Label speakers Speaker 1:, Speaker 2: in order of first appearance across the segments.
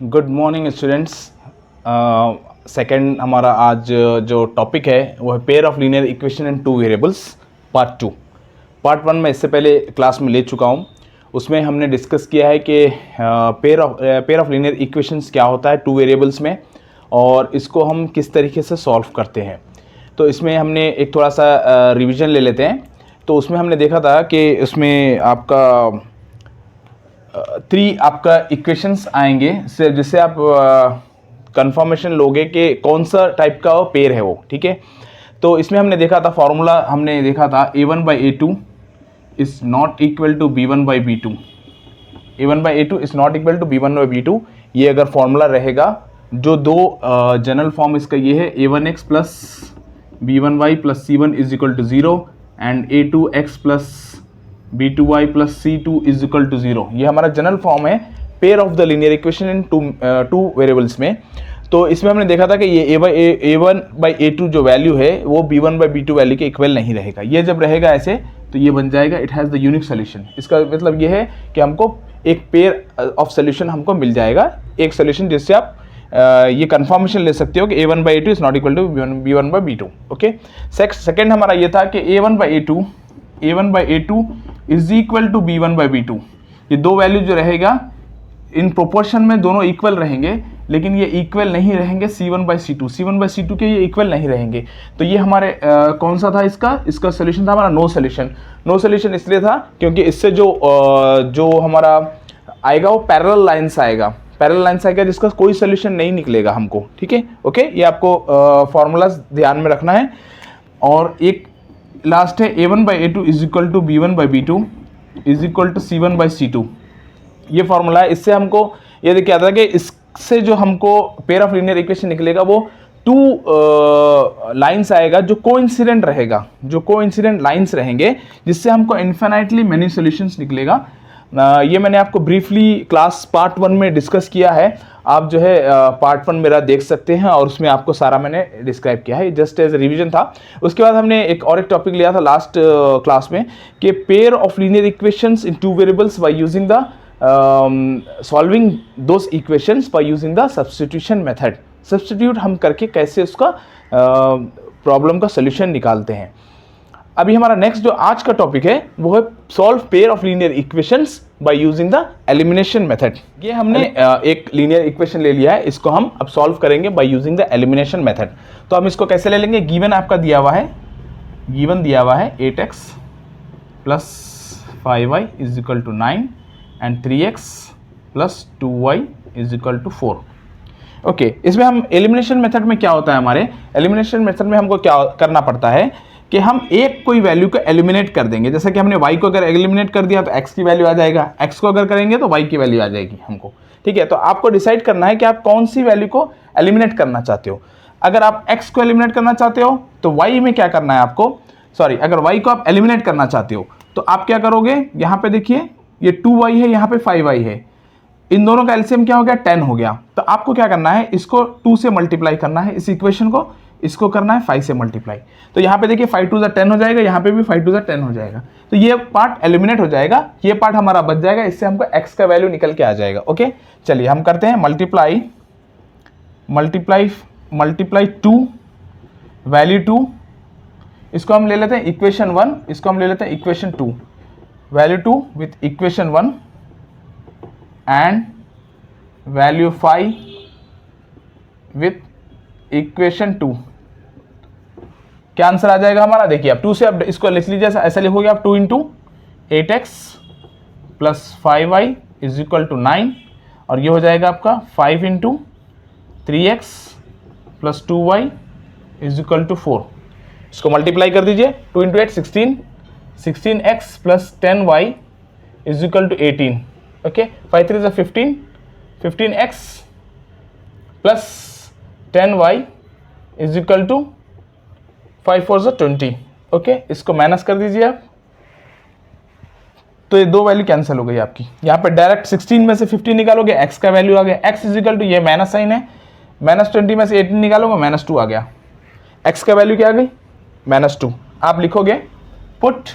Speaker 1: Good morning students. Second हमारा आज जो टॉपिक है वो है pair of linear equation in two variables part 2। Part 1 में इससे पहले क्लास में ले चुका हूँ। उसमें हमने डिस्कस किया है कि पेयर ऑफ लीनियर इक्वेशंस क्या होता है टू वेरिएबल्स में और इसको हम किस तरीके से सॉल्व करते हैं। तो इसमें हमने एक थोड़ा सा रिवीजन ले लेते हैं। तो उसमें हमने देखा था कि उसमें आपका 3 आपका इक्वेशंस आएंगे जिससे आप कंफर्मेशन लोगे कि कौन सा टाइप का पेयर है वो, ठीक है। तो इसमें हमने देखा था फॉर्मूला, हमने देखा था a1/a2 is not equal to b1/b2। a1/a2 is not equal to b1/b2। ये अगर फॉर्मूला रहेगा, जो दो जनरल फॉर्म इसका ये है a1x plus b1y plus c1 is equal to 0 and a2x plus b2y plus c2 is equal to 0। ये हमारा जनरल फॉर्म है pair of the linear equation in two variables में। तो इसमें हमने देखा था कि ये a1/a2 जो वैल्यू है वो b1/b2 वैल्यू के इक्वल नहीं रहेगा। ये जब रहेगा ऐसे तो ये बन जाएगा it has the unique solution. इसका मतलब ये है कि हमको एक पेयर ऑफ सोल्यूशन हमको मिल जाएगा, एक सोल्यूशन जिससे आप ये कंफर्मेशन ले सकते हो कि a1/a2 is not equal to b1/b2। Okay, second हमारा ये था कि a1/a2 is equal to b1/b2। ये दो वैल्यू जो रहेगा इन प्रोपोर्शन में दोनों इक्वल रहेंगे, लेकिन ये इक्वल नहीं रहेंगे c1/c2 के ये इक्वल नहीं रहेंगे। तो ये हमारे कौन सा था इसका सोल्यूशन था हमारा नो सोल्यूशन इसलिए था क्योंकि इससे जो हमारा आएगा वो पैरेलल लाइंस आएगा जिसका कोई सोल्यूशन नहीं निकलेगा हमको, ठीक है। ओके, ये आपको फॉर्मूलाज ध्यान में रखना है। और एक लास्ट है a1/a2 is equal to b1/b2 is equal to c1/c2। ये फॉर्मूला है। इससे हमको ये देखिए आता है कि इससे जो हमको पेयर ऑफ लीनियर इक्वेशन निकलेगा वो टू लाइंस आएगा जो कोइंसिडेंट लाइंस रहेंगे, जिससे हमको इन्फिनाइटली मेनी सॉल्यूशंस निकलेगा। ये मैंने आपको ब्रीफली क्लास पार्ट 1 में डिस्कस किया है। आप जो है पार्ट 1 मेरा देख सकते हैं और उसमें आपको सारा मैंने डिस्क्राइब किया है, जस्ट एज रिवीजन था। उसके बाद हमने एक टॉपिक लिया था लास्ट क्लास में कि pair of linear equations in two variables by using the solving those equations by using the substitution method. Substitute हम करके कैसे उसका प्रॉब्लम का सोल्यूशन निकालते हैं। अभी हमारा नेक्स्ट जो आज का टॉपिक है वो है solve pair of linear equations by using the elimination method. ये हमने एक लीनियर इक्वेशन ले लिया है, इसको हम अब सॉल्व करेंगे by using the elimination method. तो हम इसको कैसे ले लेंगे? गिवन आपका दिया हुआ है 8x plus 5y is equal to 9 and 3x plus 2y is equal to 4। Okay, इसमें हम एलिमिनेशन मेथड में क्या होता है, हमारे एलिमिनेशन मेथड में हमको क्या करना पड़ता है कि हम एक कोई वैल्यू को एलिमिनेट कर देंगे। जैसे कि हमने y को अगर एलिमिनेट कर दिया तो x की वैल्यू आ जाएगा, x को अगर करेंगे तो y की वैल्यू आ जाएगी हमको, ठीक है। तो आपको डिसाइड करना है कि आप कौन सी वैल्यू को एलिमिनेट करना चाहते हो। अगर आप x को एलिमिनेट करना चाहते हो तो y में क्या करना है आपको, अगर y को आप एलिमिनेट करना चाहते हो तो आप क्या करोगे, यहाँ पे देखिए ये 2y है, यहाँ पे 5y है, इन दोनों का एलसीएम क्या हो गया 10 हो गया। तो आपको क्या करना है, इसको 2 से मल्टीप्लाई करना है, इस इक्वेशन को इसको करना है 5 से मल्टीप्लाई। तो यहाँ पे देखिए 5 2 10 हो जाएगा, यहाँ पे भी 5 2 10 हो जाएगा। तो ये पार्ट एलिमिनेट हो जाएगा, ये पार्ट हमारा बच जाएगा, इससे हमको x का वैल्यू निकल के आ जाएगा। ओके, चलिए हम करते हैं मल्टीप्लाई 2 वैल्यू 2, इसको हम ले लेते हैं इक्वेशन 1, इसको हम ले लेते हैं equation 2, value 2 with equation 1 and value 5 with equation 2। क्या आंसर आ जाएगा हमारा? देखिए आप 2 से अब इसको लिख लीजिए, ऐसा लिखोगे आप 2 into 8x plus 5y is equal to 9 और ये हो जाएगा आपका 5 into 3x plus 2y is equal to 4। इसको मल्टीप्लाई कर दीजिए, 2 into 8 16x plus 10y is equal to 18। Okay, 5 3 15, 15x plus 10y is equal to 5 4 20। Okay, इसको माइनस कर दीजिए आप, तो ये दो वैल्यू कैंसिल हो गई आपकी। यहाँ पे डायरेक्ट 16 में से 15 निकालोगे, x का वैल्यू आ गया, x इज इक्वल टू ये माइनस साइन है, माइनस 20 में से 18 निकालोगे माइनस 2 आ गया, x का वैल्यू क्या आ गई -2। आप लिखोगे put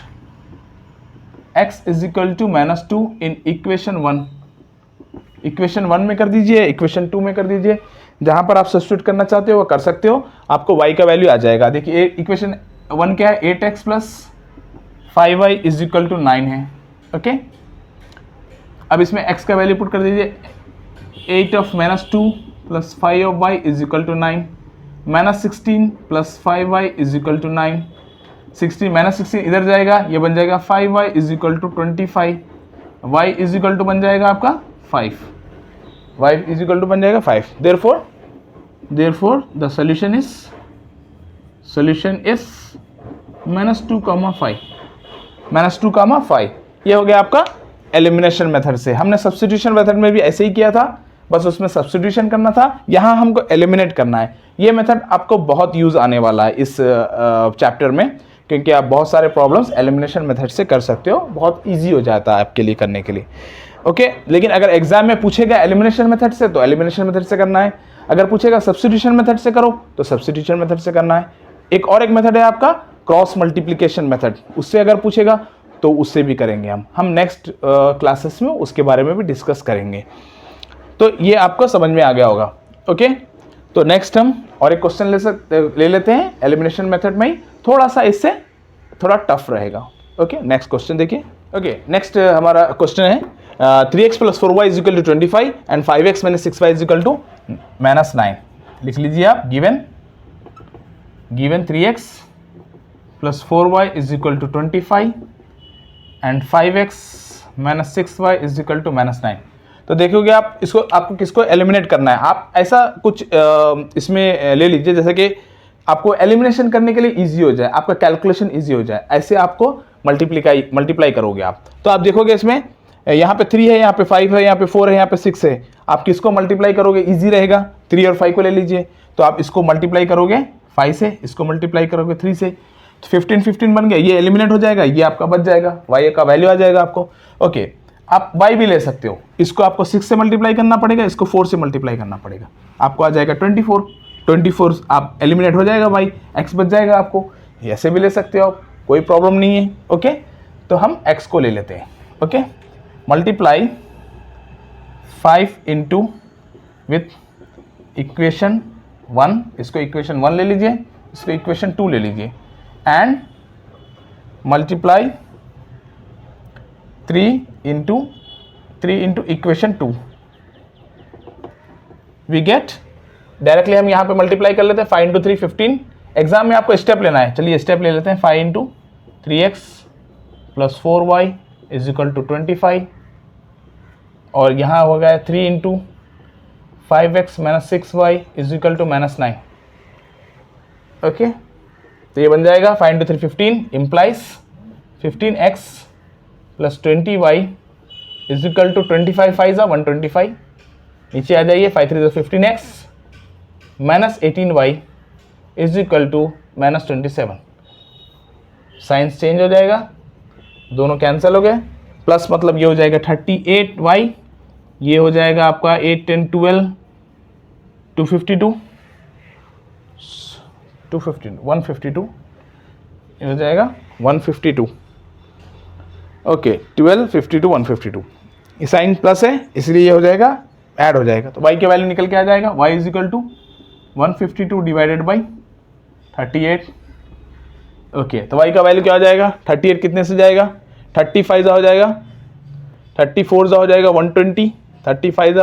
Speaker 1: x is equal to -2 in equation 1 equation 1 में कर दीजिए, इक्वेशन 2 में कर दीजिए, जहां पर आप सब्स्टिट्यूट करना चाहते हो वो कर सकते हो, आपको y का वैल्यू आ जाएगा। देखिए इक्वेशन 1 क्या है, 8x plus 5y is equal to 9 है। ओके, अब इसमें x का वैल्यू पुट कर दीजिए, 8 of -2 plus 5 of y is equal to 9, -16 plus 5y is equal to 9, 16 -16 इधर जाएगा, ये बन जाएगा 5y is equal to 25, y is equal to बन जाएगा आपका 5, y इज इक्वल टू बन जाएगा 5। therefore the solution is -2, 5। ये हो गया आपका एलिमिनेशन मेथड से। हमने सब्स्टिट्यूशन मेथड में भी ऐसे ही किया था, बस उसमें सब्स्टिट्यूशन करना था, यहाँ हमको एलिमिनेट करना है। ये मेथड आपको बहुत यूज आने वाला है इस चैप्टर में, क्योंकि आप बहुत सारे प्रॉब्लम्स एलिमिनेशन मेथड से कर सकते हो, बहुत इजी हो जाता है आपके लिए करने के लिए। ओके, लेकिन अगर एग्जाम में पूछेगा एलिमिनेशन मेथड से तो एलिमिनेशन मेथड से करना है, अगर पूछेगा सब्स्टिट्यूशन मेथड से करो तो सब्स्टिट्यूशन मेथड से करना है। एक मेथड है आपका क्रॉस मल्टीप्लिकेशन मेथड, उससे अगर पूछेगा तो उससे भी करेंगे हम नेक्स्ट क्लासेस में उसके बारे में भी डिस्कस करेंगे। तो ये आपको समझ में आ गया होगा। ओके, तो नेक्स्ट हम और एक क्वेश्चन ले लेते हैं एलिमिनेशन मेथड में ही, थोड़ा सा इससे थोड़ा टफ रहेगा। ओके, नेक्स्ट क्वेश्चन देखिए। ओके, नेक्स्ट हमारा क्वेश्चन है 3x plus 4y is equal to 25 and 5x minus 6y is equal to -9। लिख लीजिए आप, given 3x plus 4y is equal to 25 and 5x minus 6y is equal to -9। तो देखोगे आप इसको, आपको किसको एलिमिनेट करना है, आप ऐसा कुछ इसमें ले लीजिए जैसे कि आपको एलिमिनेशन करने के लिए इजी हो जाए, आपका कैलकुलेशन इजी हो जाए, ऐसे आपको मल्टीप्लाई करोगे आप। तो आप देखोगे इसमें यहाँ पे 3 है, यहाँ पे 5 है, यहाँ पे 4 है, यहाँ पे 6 है, आप किसको मल्टीप्लाई करोगे, इजी रहेगा। 3 और 5 को ले लीजिए, तो आप इसको मल्टीप्लाई करोगे 5 से, इसको मल्टीप्लाई करोगे 3 से, तो 15 बन गया, ये एलिमिनेट हो जाएगा, ये आपका बच जाएगा, y का वैल्यू आ जाएगा आपको। ओके, आप y भी ले सकते हो, इसको आपको 6 से मल्टीप्लाई करना पड़ेगा, इसको 4 से मल्टीप्लाई करना पड़ेगा, आपको आ जाएगा 24 आप एलिमिनेट हो जाएगा y, x बच जाएगा आपको, ऐसे भी ले सकते हो आप, कोई प्रॉब्लम नहीं है। ओके, तो हम x को ले लेते हैं। Okay, multiply 5 into with equation 1, इसको इक्वेशन 1 ले लीजिए, इसको इक्वेशन 2 ले लीजिए, and multiply 3 into equation 2। We get, directly हम यहाँ पे मल्टीप्लाई कर लेते हैं, 5 इंटू 3 15। एग्जाम में आपको स्टेप लेना है, चलिए स्टेप ले लेते हैं। 5 into 3x plus 4y is equal to 25, और यहाँ हो गया 3 into 5x minus 6y is equal to -9। Okay, तो ये बन जाएगा 5 into 3 15 implies 15x plus 20y is equal to 25 5 125, नीचे आ जाइए, 5 3 15x minus 18y is equal to -27। Signs change हो जाएगा, दोनों कैंसिल हो गए, प्लस मतलब ये हो जाएगा 38y, ये हो जाएगा आपका 8 10 12 252 152, ये हो जाएगा 152। ओके, 12 52 152, ये साइन प्लस है इसलिए ये हो जाएगा, ऐड हो जाएगा, तो y की वैल्यू निकल के आ जाएगा, y is equal to 152 divided by 38। Okay, तो y का वैल्यू क्या हो जाएगा, 38 कितने से जाएगा, 35 हो जाएगा, 34 हो जाएगा 120, 35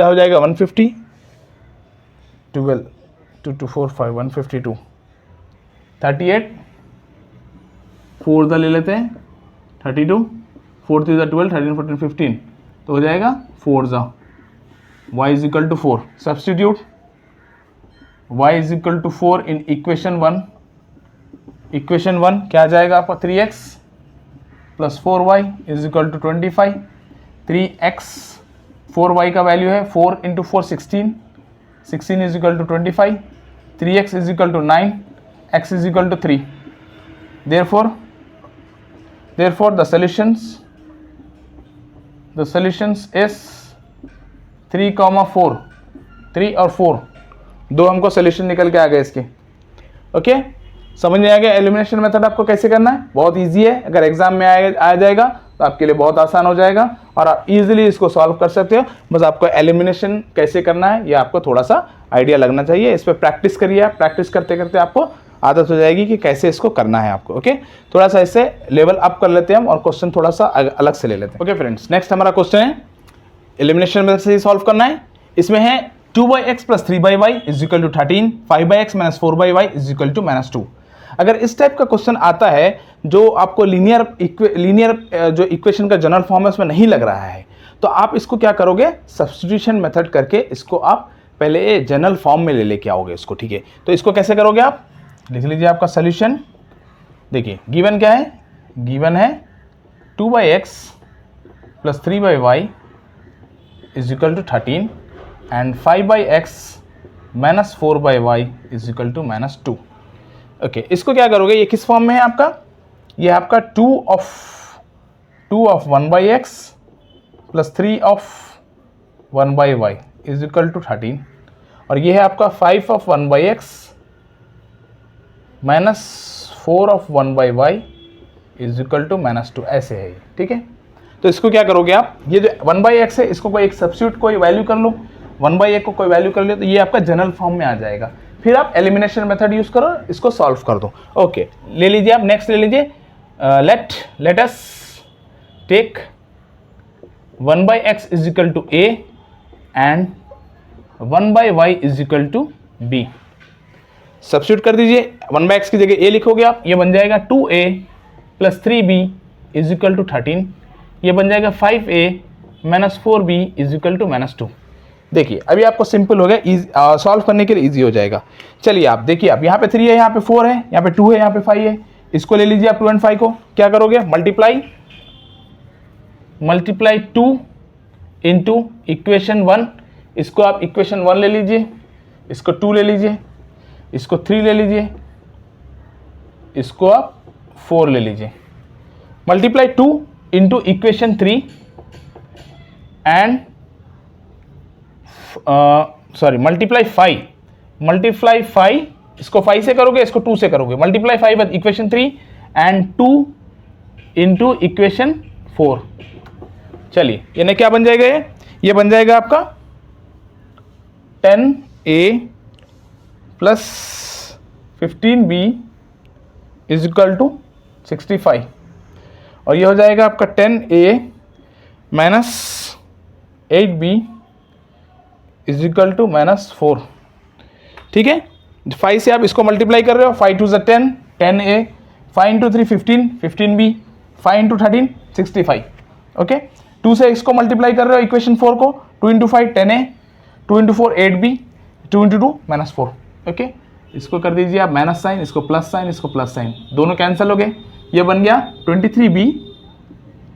Speaker 1: हो जाएगा 150, 12 2 2 4 5 152, 38 4 ले लेते हैं, 32 4 3 12 13 14 15, तो हो जाएगा 4 y is equal to 4। Substitute y is equal to 4 in equation 1। Equation 1 क्या आ जाएगा आपका, 3x plus 4y is equal to 25, 3x 4y का वैल्यू है 4 into 4 16 is equal to 25, 3x is equal to 9, x is equal to 3। therefore the solutions is 3, 4, 3 और 4, दो हमको solution निकल के आ गए इसके। ओके, समझ में आ गया एलिमिनेशन मेथड आपको कैसे करना है, बहुत इजी है, अगर एग्जाम में आ जाएगा तो आपके लिए बहुत आसान हो जाएगा और आप इजीली इसको सॉल्व कर सकते हो। बस आपको एलिमिनेशन कैसे करना है ये आपको थोड़ा सा आइडिया लगना चाहिए। इस पर प्रैक्टिस करिए, आप प्रैक्टिस करते करते आपको आदत हो जाएगी कि कैसे इसको करना है आपको। ओके, थोड़ा सा इससे लेवल अप कर लेते हैं हम और क्वेश्चन थोड़ा सा अलग से ले लेते हैं। ओके फ्रेंड्स, नेक्स्ट हमारा क्वेश्चन है एलिमिनेशन मेथड से सॉल्व करना है। इसमें है 2/x + 3/y = 13, 5/x - 4/y = -2। अगर इस टाइप का क्वेश्चन आता है जो आपको लीनियर जो इक्वेशन का जनरल फॉर्म है उसमें नहीं लग रहा है, तो आप इसको क्या करोगे, सब्स्टिट्यूशन मेथड करके इसको आप पहले जनरल फॉर्म में लेके आओगे इसको। ठीक है, तो इसको कैसे करोगे, आप लिख लीजिए आपका सोल्यूशन। देखिए गिवन क्या है, गिवन है 2/x + 3/y = 13 and 5/x - 4/y = -2। Okay, इसको क्या करोगे, ये किस फॉर्म में है आपका, ये आपका 2 of 1/x + 3 of 1/y = 13 और ये है आपका 5 of 1/x - 4 of 1/y = -2, ऐसे है ये। ठीक है, तो इसको क्या करोगे आप, ये जो 1/x है इसको कोई एक सब्स्टिट्यूट कोई वैल्यू कर लो, 1/x को कोई वैल्यू कर लो, तो ये आपका जनरल फॉर्म में आ जाएगा। फिर आप एलिमिनेशन मेथड यूज करो, इसको सॉल्व कर दो। ओके, ले लीजिए आप, नेक्स्ट ले लीजिए, let us take 1/x = a and 1/y = b। Substitute कर दीजिए, 1/x की जगह a लिखोगे आप, ये बन जाएगा 2a + 3b = 13, ये बन जाएगा 5a - 4b = -2। देखिए अभी आपको सिंपल हो गया, सॉल्व करने के लिए इजी हो जाएगा। चलिए आप देखिए, आप यहाँ पे 3 है, यहाँ पे 4 है, यहाँ पे 2 है, यहाँ पे 5 है, इसको ले लीजिए आप 2 और 5 को क्या करोगे, मल्टीप्लाई 2 इंटू इक्वेशन 1, इसको आप इक्वेशन 1 ले लीजिए, इसको 2 ले लीजिए, इसको 3 ले लीजिए, इसको आप 4 ले लीजिए। Multiply 2 into equation 3 and multiply 5, इसको 5 से करोगे, इसको 2 से करोगे, multiply 5 with equation 3 and 2 into equation 4। चलिए यानी क्या बन जाएगा, ये बन जाएगा आपका 10a + 15b = 65 और ये हो जाएगा आपका 10a - 8b = -4। ठीक है, 5 से आप इसको मल्टीप्लाई कर रहे हो, 5 2 = 10, 10a, 5 × 3 15, 15b, 5 × 13 65। ओके, 2 से इसको मल्टीप्लाई कर रहे हो इक्वेशन 4 को, 2 × 5 10a, 2 × 4 8b, 2 × 2 -4। ओके, इसको कर दीजिए आप माइनस साइन, इसको प्लस साइन, इसको प्लस साइन, दोनों कैंसिल हो गए, ये बन गया 23b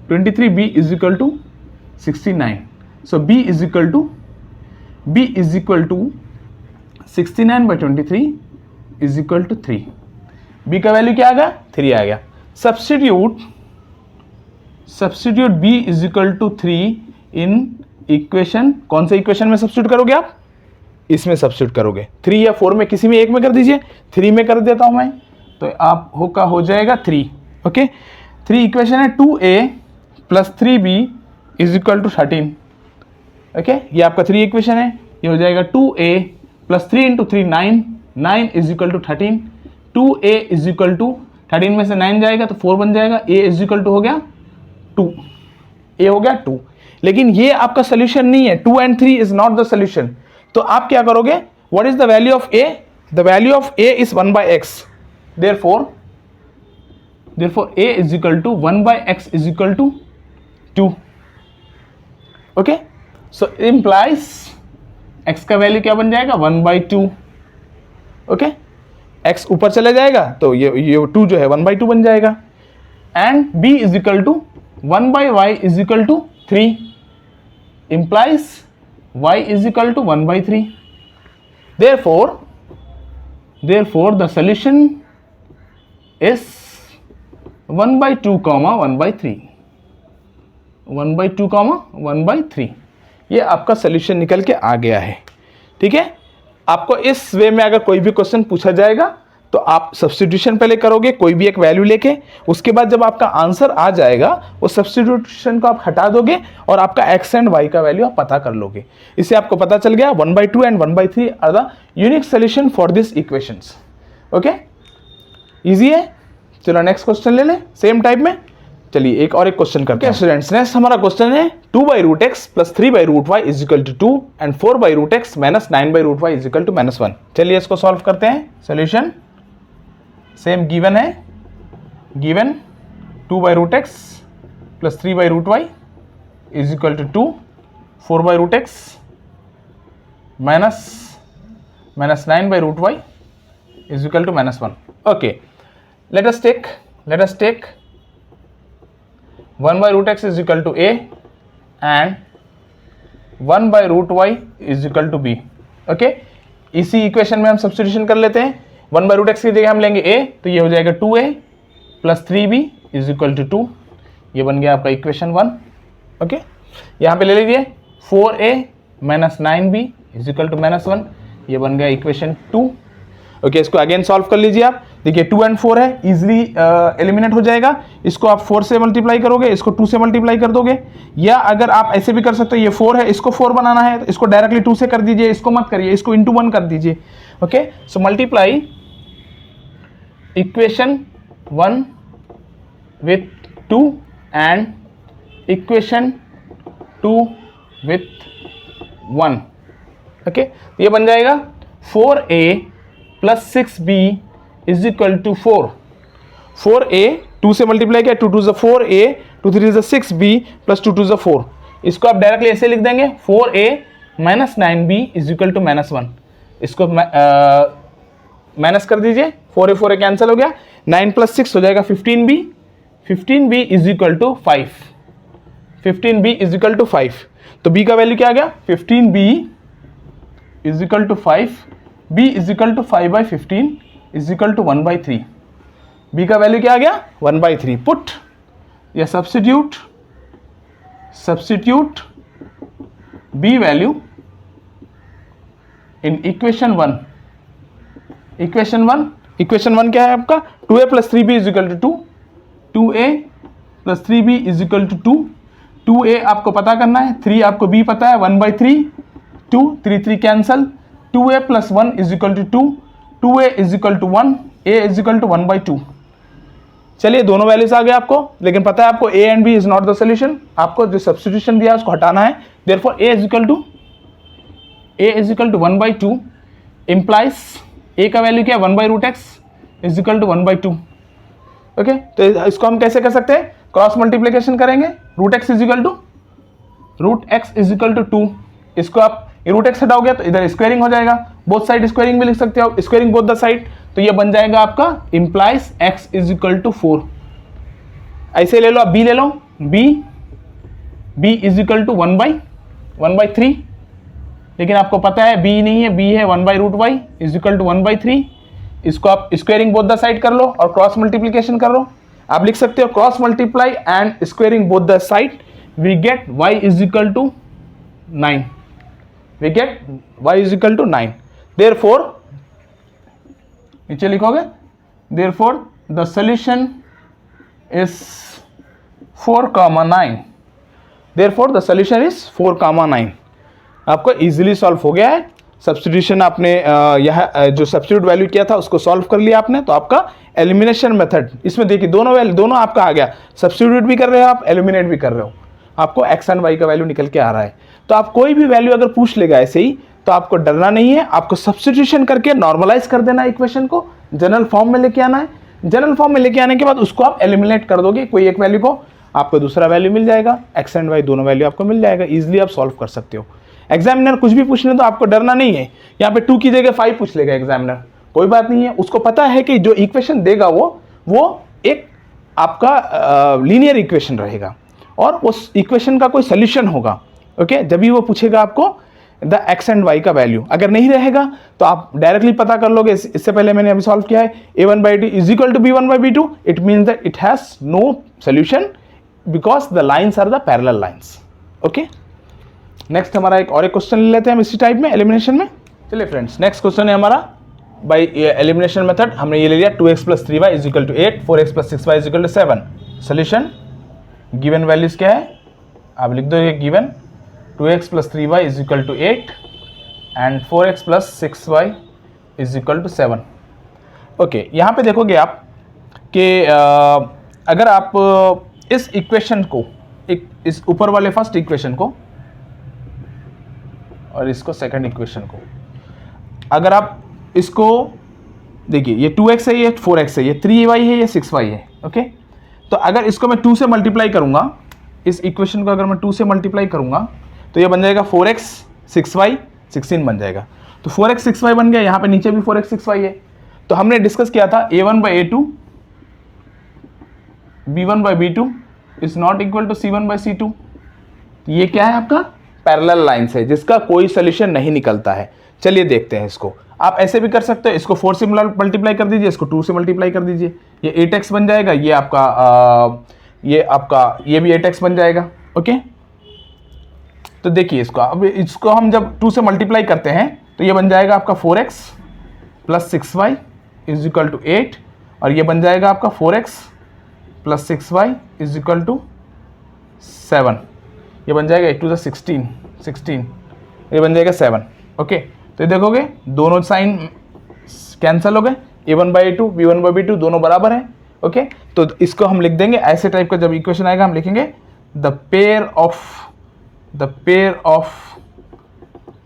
Speaker 1: = 69। So b is equal to 69/23 = 3। b का वैल्यू क्या आ गया, 3 आ गया। सब्स्टिट्यूट b = 3 इन इक्वेशन, कौन से इक्वेशन में सब्स्टिट्यूट करोगे आप, इसमें सब्स्टिट्यूट करोगे, 3 या 4 में किसी में एक में कर दीजिए, 3 में कर देता हूं मैं, तो आप हो जाएगा 3। ओके, 3 इक्वेशन है 2a + 3b = 13। ओके, ये आपका 3 इक्वेशन है, ये हो जाएगा 2a + 3 × 3 9 = 13, 2a = 13 में से 9 जाएगा तो 4 बन जाएगा, a = हो गया 2, a हो गया 2। लेकिन ये आपका सोल्यूशन नहीं है, 2 and 3 is not the solution. तो आप क्या करोगे, what is the value of a, the value of a is 1/x, therefore a = 1/x = 2। Okay, so implies x का वैल्यू क्या बन जाएगा, 1/2। ओके, x ऊपर चला जाएगा तो ये 2 जो है 1/2 बन जाएगा, and b = 1/y = 3, implies y = 1/3। therefore the solution is 1/2, 1/3, 1/2, 1/3। ये आपका सोल्यूशन निकल के आ गया है। ठीक है, आपको इस वे में अगर कोई भी क्वेश्चन पूछा जाएगा तो आप सब्स्टिट्यूशन पहले करोगे कोई भी एक वैल्यू लेके, उसके बाद जब आपका आंसर आ जाएगा वो सब्स्टिट्यूशन को आप हटा दोगे और आपका एक्स एंड वाई का वैल्यू आप पता कर लोगे। इससे आपको पता चल गया 1/2 and 1/3 are the unique solution for this equations. Okay, easy है। चलो नेक्स्ट क्वेश्चन ले ले सेम टाइप में। चलिए एक और एक क्वेश्चन करते हैं स्टूडेंट्स। नेक्स्ट हमारा क्वेश्चन है 2/√x + 3/√y = 2 and 4/√x - 9/√y = -1। चलिए इसको सॉल्व करते हैं। सॉल्यूशन सेम गिवन है, given 2/√x + 3/√y = 2, 4/√x - 9/√y = -1। Okay, let us take 1/√x = a and 1/√y = b। Okay, इसी इक्वेशन में हम सब्स्टिट्यूशन कर लेते हैं। 1/√x की जगह हम लेंगे a, तो ये हो जाएगा 2a + 3b = 2। ये बन गया आपका इक्वेशन 1। ओके, यहाँ पे ले लीजिए 4a - 9b = -1। ये बन गया इक्वेशन 2। ओके, इसको अगेन सॉल्व कर लीजिए आप। देखिए 2 एंड 4 है, इजिली एलिमिनेट हो जाएगा। इसको आप 4 से मल्टीप्लाई करोगे, इसको 2 से मल्टीप्लाई कर दोगे, या अगर आप ऐसे भी कर सकते हो, ये 4 है, इसको 4 बनाना है तो इसको डायरेक्टली 2 से कर दीजिए, इसको मत करिए, इसको इंटू 1 कर दीजिए। Okay, so multiply equation 1 with 2 and equation 2 with 1। Okay, ये बन जाएगा 4a + 6b = 4। 4a 2 से मल्टीप्लाई किया, 2 2 = 4a, 2 3 = 6b + 2 2 = 4। इसको आप डायरेक्टली ऐसे लिख देंगे 4a - 9b = -1। इसको माइनस कर दीजिए, 4a 4a कैंसिल हो गया, 9 + 6 हो जाएगा 15b, 15b = 5, 15b = 5। तो b का वैल्यू क्या आ गया, 15b = 5, b = 5/15 = 1/3। b का वैल्यू क्या आ गया, 1/3। पुट या substitute b value in equation 1। Equation 1 क्या है आपका, 2a + 3b = 2, 2a + 3b = 2। 2a आपको पता करना है, 3 आपको b पता है, 1/3, 2 3 3 कैंसल, 2a + 1 = 2, 2a = 1, a = 1/2। चलिए दोनों वैल्यूज आ गए आपको, लेकिन पता है आपको a and b is not the solution. आपको जो सब्स्टिट्यूशन दिया है उसको हटाना है। देयरफॉर a = 1/2 इंप्लाइज a का वैल्यू क्या है, 1/√x = 1/2। ओके, तो इसको हम कैसे कर सकते हैं, क्रॉस मल्टीप्लिकेशन करेंगे। √x = 2। इसको आप √x हटाओगे तो इधर स्क्वायरिंग हो जाएगा, बोथ साइड स्क्वायरिंग भी लिख सकते हो, स्क्वायरिंग बोथ द साइड। तो ये बन जाएगा आपका इंप्लाइज x = 4। ऐसे ले लो, आप b ले लो, b = 1/3, लेकिन आपको पता है b नहीं है, b है 1/√y = 1/3। इसको आप स्क्वायरिंग बोथ द साइड कर लो और क्रॉस मल्टीप्लिकेशन कर लो। आप लिख सकते हो cross multiply and squaring both the side, we get y = 9। We get y = 9। Therefore, नीचे लिखोगे, therefore the solution is 4,9। Therefore the solution is 4,9। आपको इजीली सॉल्व हो गया है। सब्स्टिट्यूशन आपने यह जो सब्स्टिट्यूट वैल्यू किया था उसको सॉल्व कर लिया आपने, तो आपका एलिमिनेशन मेथड, इसमें देखिए दोनों आपका आ गया, सब्स्टिट्यूट भी कर रहे हो आप, एलिमिनेट भी कर रहे हो, आपको एक्स एंड वाई का वैल्यू निकल के आ रहा है। तो आप कोई भी वैल्यू अगर पूछ लेगा ऐसे ही, तो आपको डरना नहीं है, आपको सब्स्टिट्यूशन करके नॉर्मलाइज कर देना है, इक्वेशन को जनरल फॉर्म में लेके आना है। जनरल फॉर्म में लेके आने के बाद उसको आप एलिमिनेट कर दोगे, कोई एक वैल्यू को, आपको दूसरा वैल्यू मिल जाएगा, एक्स एंड वाई दोनों वैल्यू आपको मिल जाएगा, इजिली आप सॉल्व कर सकते हो। एग्जामिनर कुछ भी पूछने तो आपको डरना नहीं है, यहाँ पे 2 की जगह 5 पूछ लेगा एग्जामिनर, कोई बात नहीं है, उसको पता है कि जो इक्वेशन देगा वो एक आपका लीनियर इक्वेशन रहेगा और उस इक्वेशन का कोई सोल्यूशन होगा। ओके, जब भी वो पूछेगा आपको द एक्स एंड वाई का वैल्यू, अगर नहीं रहेगा तो आप डायरेक्टली पता कर लोगे। इससे पहले मैंने अभी सॉल्व किया है, a1/2 = b1/b2, it means that it has no solution because the lines are the parallel lines. Okay, next हमारा एक और क्वेश्चन ले लेते हैं हम इसी टाइप में, एलिमिनेशन में। चलिए फ्रेंड्स, नेक्स्ट क्वेश्चन है हमारा बाई एलिमिनेशन मेथड हमने ये ले लिया 2x plus 3y is equal to 8, 4x plus 6y is equal to 7। Solution given values क्या है, आप लिख दो ये given 2x plus 3y is equal to 8 and 4x plus 6y is equal to 7। Okay, यहाँ पे देखोगे आप कि अगर आप इस इक्वेशन को, इस ऊपर वाले फर्स्ट इक्वेशन को और इसको सेकंड इक्वेशन को, अगर आप इसको देखिए, ये 2x है, ये 4x है, ये 3y है, ये 6y है। ओके, तो अगर इसको मैं 2 से मल्टीप्लाई करूंगा, इस इक्वेशन को अगर मैं 2 से मल्टीप्लाई करूंगा तो ये बन जाएगा 4x 6y 16 बन जाएगा। तो 4x 6y बन गया, यहाँ पे नीचे भी 4x 6y है। तो हमने डिस्कस किया था a1/a2 b1/b2 is not equal to c1/c2। ये क्या है आपका पैरेलल लाइंस है जिसका कोई सोल्यूशन नहीं निकलता है। चलिए देखते हैं इसको। आप ऐसे भी कर सकते हो, इसको 4 से मल्टीप्लाई कर दीजिए, इसको 2 से मल्टीप्लाई कर दीजिए, ये 8x बन जाएगा, ये आपका ये भी 8x बन जाएगा। ओके, तो देखिए इसको, अब इसको हम जब 2 से मल्टीप्लाई करते हैं तो ये बन जाएगा आपका 4x plus 6y is equal to 8, और ये बन जाएगा आपका 4x plus 6y is equal to 7। ये बन जाएगा 8 टू 16, ये बन जाएगा 7। ओके, तो देखोगे दोनों साइन कैंसिल हो गए, a1/a2 b1/b2 दोनों बराबर है। ओके, तो इसको हम लिख देंगे ऐसे टाइप का, जब इक्वेशन आएगा हम लिखेंगे the pair of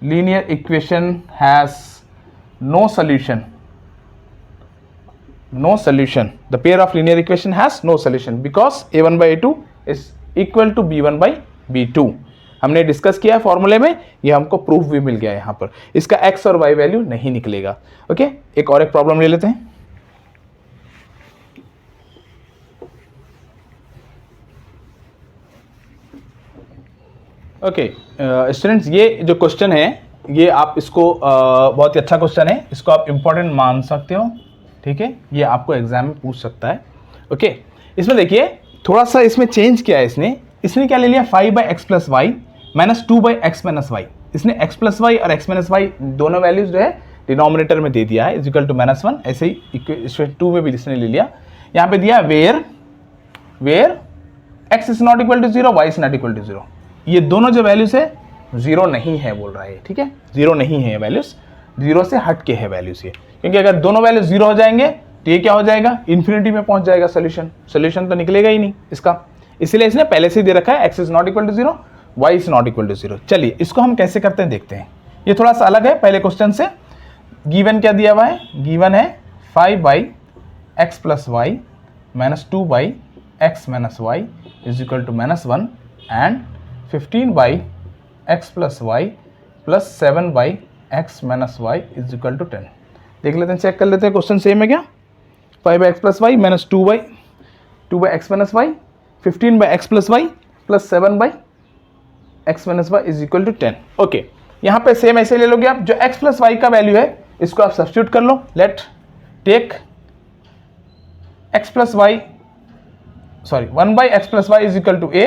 Speaker 1: linear equation has no solution, the pair of linear equation has no solution because a1/a2 is equal to b1/b2। हमने डिस्कस किया फॉर्मूले में, ये हमको प्रूफ भी मिल गया यहाँ पर, इसका x और y वैल्यू नहीं निकलेगा। ओके, एक और एक प्रॉब्लम ले लेते हैं। ओके स्टूडेंट्स, ये जो क्वेश्चन है ये आप इसको बहुत ही अच्छा क्वेश्चन है, इसको आप इंपॉर्टेंट मान सकते हो। ठीक है, ये आपको एग्जाम में पूछ सकता है। ओके, इसमें देखिए थोड़ा सा इसमें चेंज किया है इसने क्या ले लिया 5/x plus Y minus 2/x minus y. इसने x प्लस वाई और x माइनस वाई दोनों वैल्यूज जो है डिनोमिनेटर में दे दिया है इज इक्वल टू -1। ऐसे ही इक्वेशन 2 में भी इसने ले लिया, यहाँ पे दिया where x is not equal to 0 y is not equal to 0। ये दोनों जो वैल्यूज है 0 नहीं है बोल रहा है। ठीक है, 0 नहीं है वैल्यूज, 0 से हट के है वैल्यूज ये, क्योंकि अगर दोनों वैल्यू 0 हो जाएंगे तो ये क्या हो जाएगा, इन्फिनिटी में पहुंच जाएगा सोल्यूशन तो निकलेगा ही नहीं इसका। इसलिए इसने पहले से दे रखा है x is not equal to 0 y is not equal to 0। चलिए इसको हम कैसे करते हैं देखते हैं, ये थोड़ा सा अलग है पहले क्वेश्चन से। गिवन क्या दिया हुआ है, गिवन है 5/x plus Y minus 2/x minus Y is equal to -1 and 15/x plus Y plus 7/x minus Y is equal to 10। देख लेते हैं, चेक कर लेते हैं क्वेश्चन सेम है क्या। 5/x plus Y minus 2/x minus Y 15/x plus Y plus 7/x minus Y is equal to 10। Okay, यहाँ पे सेम ऐसे ले लोगे आप, जो x प्लस वाई का वैल्यू है इसको आप सब्स्टिट्यूट कर लो। Let take x plus Y 1/x plus Y is equal to a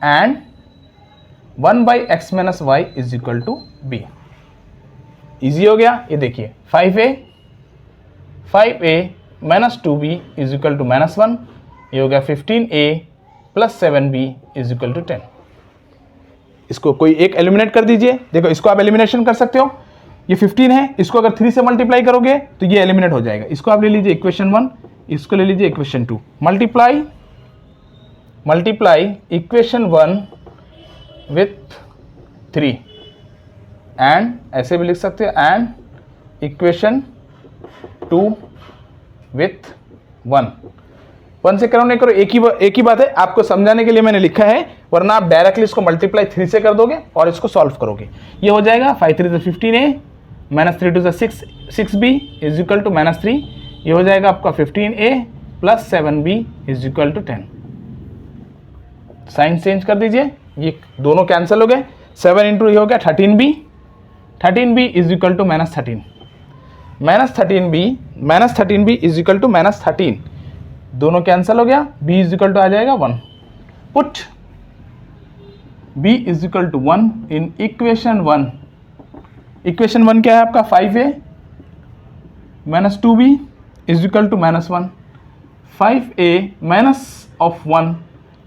Speaker 1: and 1/x minus Y is equal to b। Easy हो गया, ये देखिए 5a minus 2b is equal to -1, ये हो गया 15a plus 7b is equal to 10। इसको कोई एक एलिमिनेट कर दीजिए, देखो इसको आप एलिमिनेशन कर सकते हो, ये 15 है, इसको अगर 3 से मल्टीप्लाई करोगे तो ये एलिमिनेट हो जाएगा। इसको आप ले लीजिए इक्वेशन 1, इसको ले लीजिए equation 2, multiply equation 1 with 3 and ऐसे भी लिख सकते हो एंड इक्वेशन 2 विथ 1 से करो नहीं करो एक ही बात है, आपको समझाने के लिए मैंने लिखा है, वरना आप डायरेक्टली इसको मल्टीप्लाई 3 से कर दोगे और इसको सॉल्व करोगे। ये हो जाएगा 5 3 15a minus 3 2 6b is equal to -3, ये हो जाएगा आपका 15a plus 7b is equal to 10। Sign change कर दीजिए, ये दोनों कैंसिल हो गए, 7 इंटू ये हो गया 13b is equal to -13, -13b is equal to -13, दोनों कैंसिल हो गया, b इज इक्वल टू आ जाएगा 1। Put b is equal to 1 in equation 1। Equation 1 क्या है आपका 5a minus 2b is equal to -1, 5a minus of 1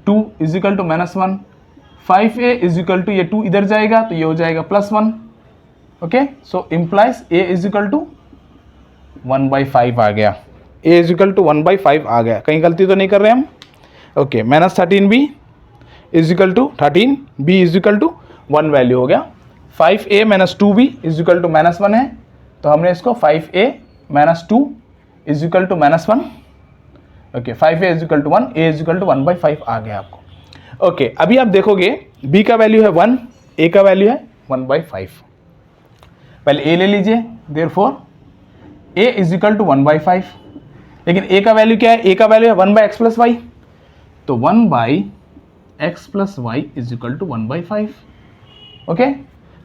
Speaker 1: 2 is equal to -1, 5a is equal to, ये 2 इधर जाएगा तो ये हो जाएगा +1। Okay, so implies a is equal to 1/5 आ गया, a इज इक्वल टू 1/5 आ गया, कहीं गलती तो नहीं कर रहे हम। Okay, -13b is equal to 13b is equal to 1 value हो गया। 5a minus 2b is equal to -1 है, तो हमने इसको 5a minus 2 is equal to -1। Okay, 5a is equal to 1, a is equal to 1/5 आ गया आपको। ओके, अभी आप देखोगे b का वैल्यू है 1, a का वैल्यू है 1/5। पहले a ले लीजिए, therefore a is equal to 1/5, लेकिन a का वैल्यू क्या है, a का वैल्यू है 1/x प्लस वाई, तो 1/x plus Y is equal to 1/5। Okay,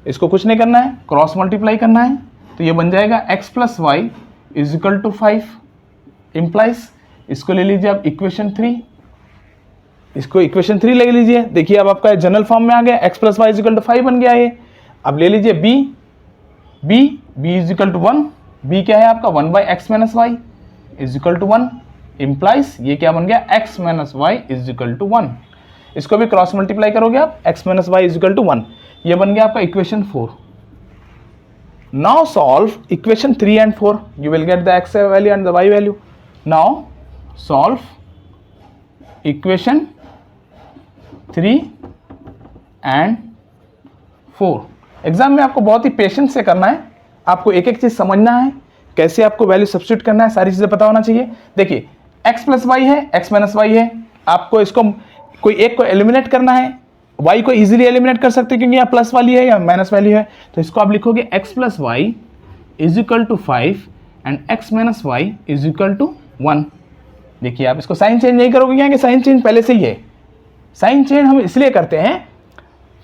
Speaker 1: इसको कुछ नहीं करना है, क्रॉस मल्टीप्लाई करना है, तो ये बन जाएगा x plus Y is equal to 5। Implies, इसको ले लीजिए आप इक्वेशन 3, इसको इक्वेशन 3 ले लीजिए। देखिए अब आपका जनरल फॉर्म में आ गया, x plus Y is equal to 5 बन गया ये। अब ले लीजिए b is equal to 1, b क्या है आपका 1/x minus Y is equal to 1। Implies ये क्या बन गया, x minus Y is equal to 1। इसको भी क्रॉस मल्टीप्लाई करोगे आप, x minus Y is equal to 1, ये बन गया आपका equation 4। Now solve equation 3 and 4, you will get the x value and the y value. Now solve equation 3 and 4। Exam में आपको बहुत ही पेशेंस से करना है, आपको एक एक चीज समझना है, कैसे आपको वैल्यू सब्स्टिट्यूट करना है, सारी चीजें पता होना चाहिए। देखिए x प्लस वाई है, x माइनस वाई है, आपको इसको कोई एक को एलिमिनेट करना है। y को इजीली एलिमिनेट कर सकते हैं क्योंकि यहाँ प्लस वाली है या माइनस वाली है, तो इसको आप लिखोगे x plus Y is equal to 5 and x minus Y is equal to 1। देखिए आप इसको साइन चेंज नहीं करोगे, यहाँ के साइन चेंज पहले से ही है। साइन चेंज हम इसलिए करते हैं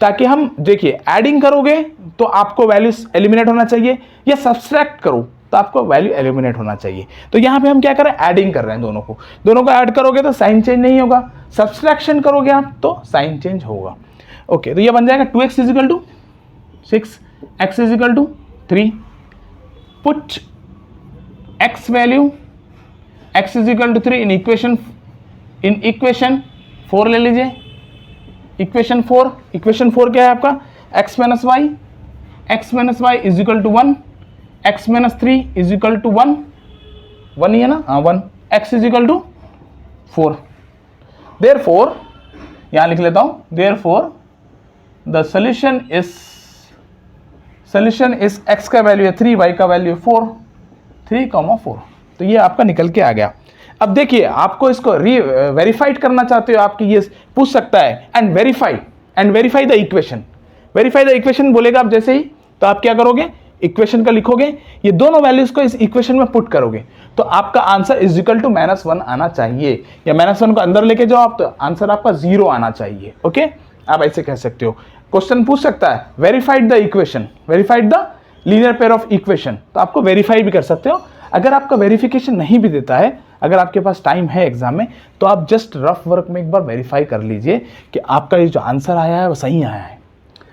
Speaker 1: ताकि हम, देखिए एडिंग करोगे तो आपको वैल्यू एलिमिनेट होना चाहिए, या सब्सट्रैक्ट करो तो आपको वैल्यू एलिमिनेट होना चाहिए। तो यहाँ पे हम क्या कर रहे हैं, एडिंग कर रहे हैं, दोनों को ऐड करोगे तो साइन चेंज नहीं होगा, सब्सट्रैक्शन करोगे आप तो साइन चेंज होगा। ओके, तो ये बन जाएगा 2x is equal to 6, x is equal to 3। Put x value, x is equal to 3 in equation 4 ले लीजिए। इक्वेशन 4 क्या है आपका, x minus Y is equal to 1, x minus 3 is equal to 1 ही है ना, हाँ 1, x is equal to 4। Therefore यहां लिख लेता हूं, therefore the solution is x का वैल्यू है 3, y का वैल्यू है 4, 3,4। तो ये आपका निकल के आ गया। अब देखिए आपको इसको वेरीफाइड करना चाहते हो, आपकी ये पूछ सकता है एंड वेरीफाई द इक्वेशन बोलेगा आप जैसे ही, तो आप क्या करोगे, इक्वेशन का लिखोगे, ये दोनों वैल्यूज को इस इक्वेशन में पुट करोगे, तो आपका आंसर इज इक्वल टू -1 आना चाहिए, या -1 को अंदर लेके जाओ आप तो आंसर आपका 0 आना चाहिए। ओके, आप ऐसे कह सकते हो। क्वेश्चन पूछ सकता है verified the linear pair of equation, तो आपको वेरीफाई भी कर सकते हो। अगर आपका वेरिफिकेशन नहीं भी देता है, अगर आपके पास टाइम है एग्जाम में, तो आप जस्ट रफ वर्क में एक बार वेरीफाई कर लीजिए कि आपका ये जो आंसर आया है वो सही आया है।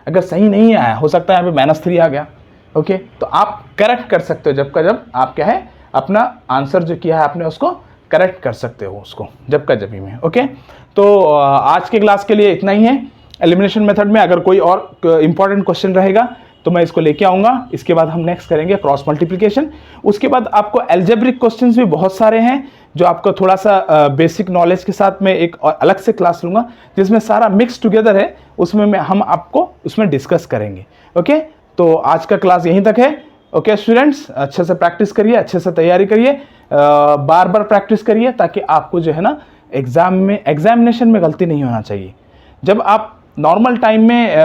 Speaker 1: अगर सही नहीं आया, हो सकता है यहाँ पे -3 आ गया, ओके, तो आप करेक्ट कर सकते हो, जब आप क्या है अपना आंसर जो किया है आपने उसको करेक्ट कर सकते हो उसको जब में। ओके, तो आज के क्लास के लिए इतना ही है। एलिमिनेशन मेथड में अगर कोई और इंपॉर्टेंट क्वेश्चन रहेगा तो मैं इसको लेके आऊँगा। इसके बाद हम नेक्स्ट करेंगे क्रॉस मल्टीप्लिकेशन। उसके बाद आपको एल्जेब्रिक क्वेश्चंस भी बहुत सारे हैं जो आपको थोड़ा सा बेसिक नॉलेज के साथ में एक और अलग से क्लास लूँगा जिसमें सारा मिक्स टुगेदर है, उसमें हम आपको उसमें डिस्कस करेंगे। ओके, तो आज का क्लास यहीं तक है। ओके स्टूडेंट्स, अच्छे से प्रैक्टिस करिए, अच्छे से तैयारी करिए, बार बार प्रैक्टिस करिए ताकि आपको जो है ना एग्जामिनेशन में गलती नहीं होना चाहिए। जब आप नॉर्मल टाइम में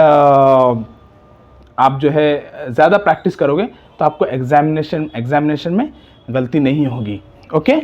Speaker 1: आप जो है ज़्यादा प्रैक्टिस करोगे तो आपको एग्जामिनेशन में गलती नहीं होगी। ओके।